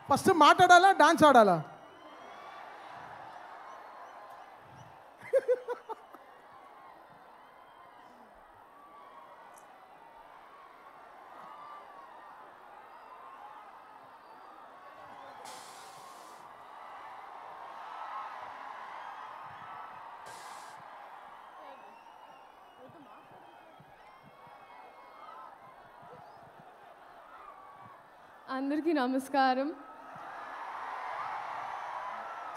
First మాట్లాడాలా dance ఆడాలా? అందరికీ నమస్కారం.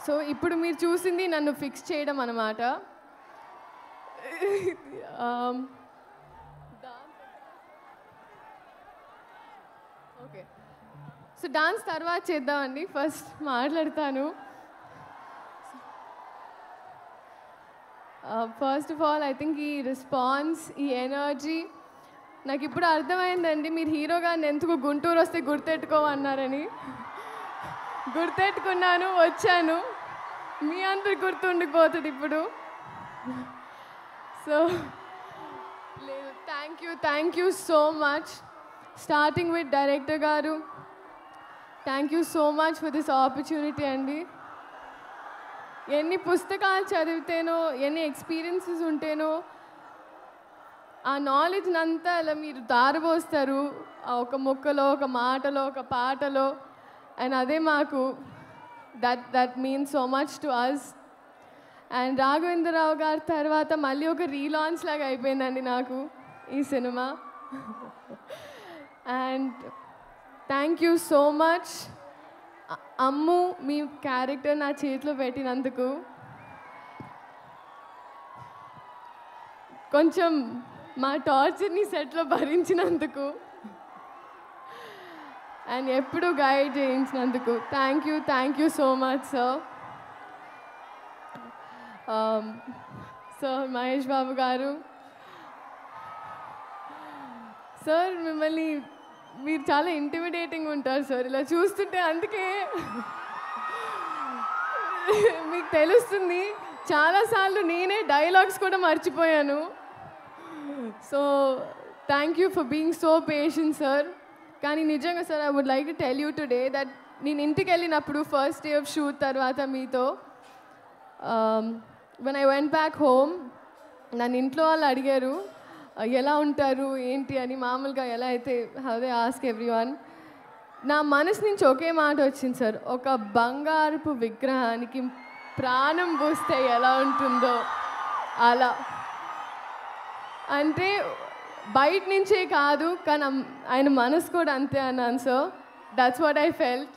సో ఇప్పుడు మీరు చూసింది నన్ను ఫిక్స్ చేయడం అన్నమాట. ఓకే, సో డాన్స్ తర్వాత చేద్దామండి. ఫస్ట్ మాట్లాడతాను. First of all I think ఈ రెస్పాన్స్, ఈ ఎనర్జీ నాకు ఇప్పుడు అర్థమైందండి. మీరు హీరో గారిని ఎందుకు గుంటూరు వస్తే గుర్తెట్టుకోమన్నారని. గుర్తెట్టుకున్నాను, వచ్చాను. మీ అందరు గుర్తుండిపోతుంది ఇప్పుడు. సో లేదు, thank you so much. Starting with director గారు, thank you so much for this opportunity అండి. ఎన్ని పుస్తకాలు చదివితేనో, ఎన్ని ఎక్స్పీరియన్సెస్ ఉంటేనో ఆ నాలెడ్జ్ అంతా అలా మీరు దారబోస్తారు ఒక ముక్కలో, ఒక మాటలో, ఒక పాటలో. అండ్ అదే మాకు that means so much to us. And Raghavendra Rao గారి తర్వాత మళ్ళీ ఒక రీలాంచ్ లాగా అయిపోయిందండి నాకు ఈ cinema. And thank you so much Ammu, మీ క్యారెక్టర్ నా చేతిలో పెట్టినందుకు. కొంచెం మా టార్చర్ని సెట్లో భరించినందుకు అండ్ ఎప్పుడు గైడ్ చేయించినందుకు thank you so much sir. Sir Mahesh Babu గారు, సార్ మిమ్మల్ని మీరు చాలా ఇంటిమిడేటింగ్ ఉంటారు సార్. ఇలా చూస్తుంటే అందుకే మీకు తెలుస్తుంది. చాలాసార్లు నేనే డైలాగ్స్ కూడా మర్చిపోయాను. So thank you for being so patient sir. కానీ నిజంగా సార్, I would like to tell you today that నేను ఇంటికి వెళ్ళినప్పుడు ఫస్ట్ డే ఆఫ్ షూట్ తర్వాత మీతో when I went back home, నన్ను ఇంట్లో వాళ్ళు అడిగారు ఎలా ఉంటారు ఏంటి అని. మామూలుగా ఎలా అయితే అదే ఆస్క్ ఎవ్రీవన్. నా మనసు నుంచి ఒకే మాట వచ్చింది సార్, ఒక బంగారపు విగ్రహానికి ప్రాణం పోస్తే ఎలా ఉంటుందో అలా. అంటే బయట నుంచే కాదు, కానీ ఆయన మనసు కూడా అంతే అన్నాను sir. That's what I felt.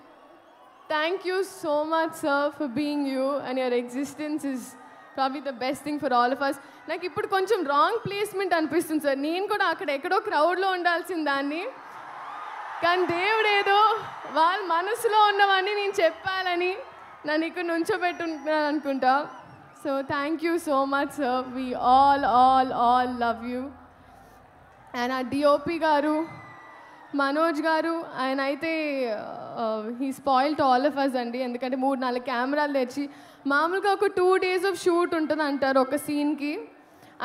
Thank you so much sir for being you and your existence is probably the best thing for all of us. నాకు ఇప్పుడు కొంచెం రాంగ్ ప్లేస్మెంట్ అనిపిస్తుంది సార్. నేను కూడా అక్కడ ఎక్కడో క్రౌడ్లో ఉండాల్సిన దాన్ని, కానీ దేవుడు ఏదో వాళ్ళ మనసులో ఉన్నవన్నీ నేను చెప్పాలని నన్ను ఇక్కడ నుంచోబెట్టుకుంటున్నాను అనుకుంటా. So thank you so much sir. We all love you. And uh DOP గారు మనోజ్ గారు, ఆయన అయితే he spoiled all of us అండి. ఎందుకంటే 3-4 కెమెరాలు తెచ్చి, మామూలుగా ఒక 2 days ఆఫ్ షూట్ ఉంటుంది అంటారు ఒక సీన్కి,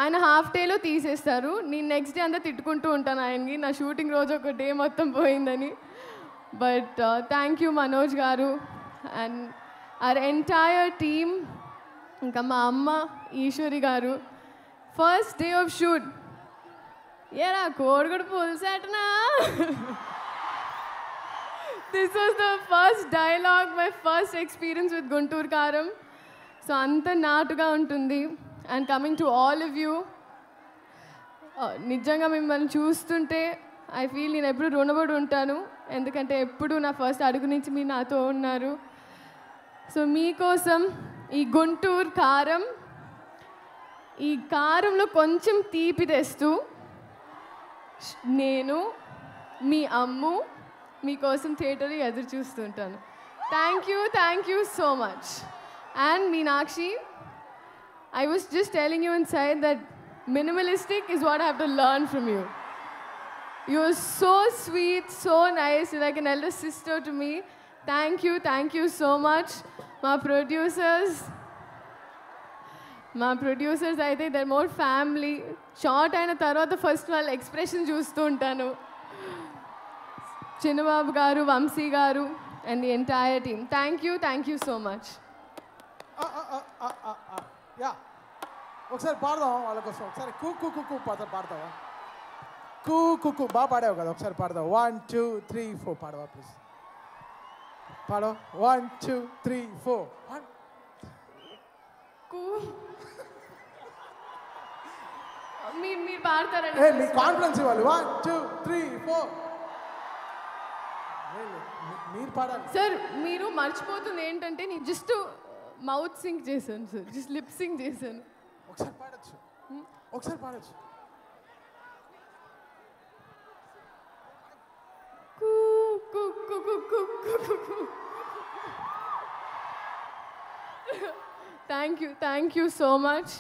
ఆయన హాఫ్ డేలో తీసేస్తారు. నేను నెక్స్ట్ డే అంతా తిట్టుకుంటూ ఉంటాను ఆయనకి, నా షూటింగ్ రోజు ఒక డే మొత్తం పోయిందని. బట్ థ్యాంక్ యూ మనోజ్ గారు అండ్ అవర్ ఎంటైర్ టీమ్. ఇంకా మా అమ్మ ఈశ్వరి గారు, ఫస్ట్ డే ఆఫ్ షూట్ ఏరా కోడిగుడు పులిసేటనా. This was the first dialogue, my first experience with Guntur Kaaram. So అంత నాటుగా ఉంటుంది. And coming to all of you, నిజంగా మిమ్మల్ని చూస్తుంటే ఐ ఫీల్ నేను ఎప్పుడు రుణపడి ఉంటాను. ఎందుకంటే ఎప్పుడు నా ఫస్ట్ అడుగు నుంచి మీరు నాతో ఉన్నారు. సో మీకోసం ఈ గుంటూరు కారం, ఈ కారంలో కొంచెం తీపి తెస్తూ నేను మీ అమ్ము మీకోసం థియేటర్లో ఎదురు చూస్తుంటాను. Thank you so much. And Meenakshi, I was just telling you inside that minimalistic is what I have to learn from you. You're so sweet, so nice. You're like an elder sister to me. Thank you so much. My producers, I think they're more family. Short అయిన తర్వాత first వాళ్ళ expression చూస్తూ ఉంటాను. చిన్నబాబు గారు, వంశీ గారు, and the entire team. Thank you so much. Yeah ఒకసారి పాడదాం వాళ్ళ కోసం ఒకసారి కూ కూ కూ కూ పాడతావా కూ కూ కూ బాగా పాడావు కదా ఒకసారి పాడదాం 1 2 3 4 పాడవా ప్లీజ్ పాడో 1 2 3 4 మీరు పాడతారండి. మీ కాన్ఫిడెన్స్ ఇవ్వాలి 1 2 3 4 మీరు పాడాలి సార్. మీరు మర్చిపోతుంది ఏంటంటే నేను జస్ట్ మౌత్ సింక్ చేశాను సార్, జస్ట్ లిప్ సింక్ చేశాను. ఒకసారి పాడొచ్చు ఒకసారి పాడొచ్చు Thank you so much.